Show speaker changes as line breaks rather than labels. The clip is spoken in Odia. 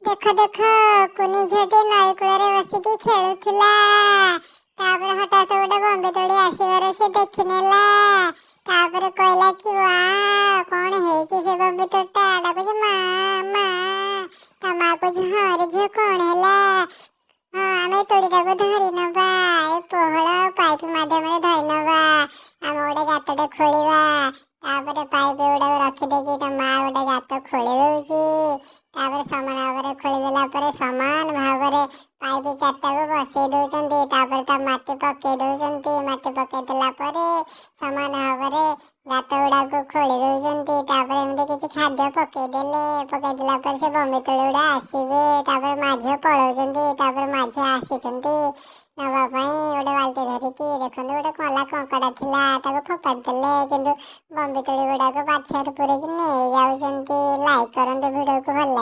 ଦେଖ ଦେଖ କୁନି ଝିଅଟି ନଈ କୂଳରେ ବସିକି ଖେଳୁଥିଲା। ତାପରେ ହଠାତ୍ ଗୋଟେ ବମ୍ବେ ତୋଳି ଆସିବାର ସେ ଦେଖିନେଲା। ତାପରେ କହିଲା କି ୱାଓ କଣ ହେଇଛି ସେ ବମ୍ବେ ତୋଳିଟା। ଡାକୁଛି ମା ମା। ତା ମା କହୁଛି ହଁ ରେ ଝିଅ କଣ ହେଲା। ହଁ ଆମେ ତୋଳିଟାକୁ ଧରି ନବା। ଏ ପୋହଳ ପାଇପ ମାଧ୍ୟମରେ ଧରି ନବା। ଆମେ ଗୋଟେ ଗାତଟେ ଖୋଳିବା। ତାପରେ ପାଇପ ଗୁଡାକୁ ରଖିଦେଇକି ତା ମା ଗୋଟେ ଗାତ ଖୋଳି ଦଉଛି। ତାପରେ ସମାନ ଭାବରେ ଖୋଳିଦେଲା ପରେ ସମାନ ଭାବରେ ପାଇପ ଚାରିଟାକୁ ବସେଇ ଦଉଛନ୍ତି। ତାପରେ ତା ମାଟି ପକେଇ ଦଉଛନ୍ତି। ମାଟି ପକେଇ ଦେଲା ପରେ ସମାନ ଭାବରେ ଗାତ ଗୁଡାକୁ ଖୋଳି ଦଉଛନ୍ତି। ତାପରେ ଏମିତି କିଛି ଖାଦ୍ୟ ପକେଇ ଦେଲା ପରେ ସେ ବମ୍ବେ ତୋଳି ଗୁଡା ଆସିବେ। ତାପରେ ମା ଝିଅ ପଳଉଛନ୍ତି। ତାପରେ ମା ଝିଅ ଆସିଛନ୍ତି ନବା ପାଇଁ ଗୋଟେ ବାଲ୍ଟି ଧରିକି। ଦେଖନ୍ତୁ ଗୋଟେ କଲା କଙ୍କଡା ଥିଲା ତାକୁ ଫୋପାଡ଼ି ଦେଲେ, କିନ୍ତୁ ବମ୍ବେ ତୋଳି ଗୁଡାକ ପାଛିଆରେ ପୁରେଇକି ନେଇ ଯାଉଛନ୍ତି। ଲାଇକ୍ କରନ୍ତୁ ଭିଡିଓକୁ, ଭଲ ଲାଗେ।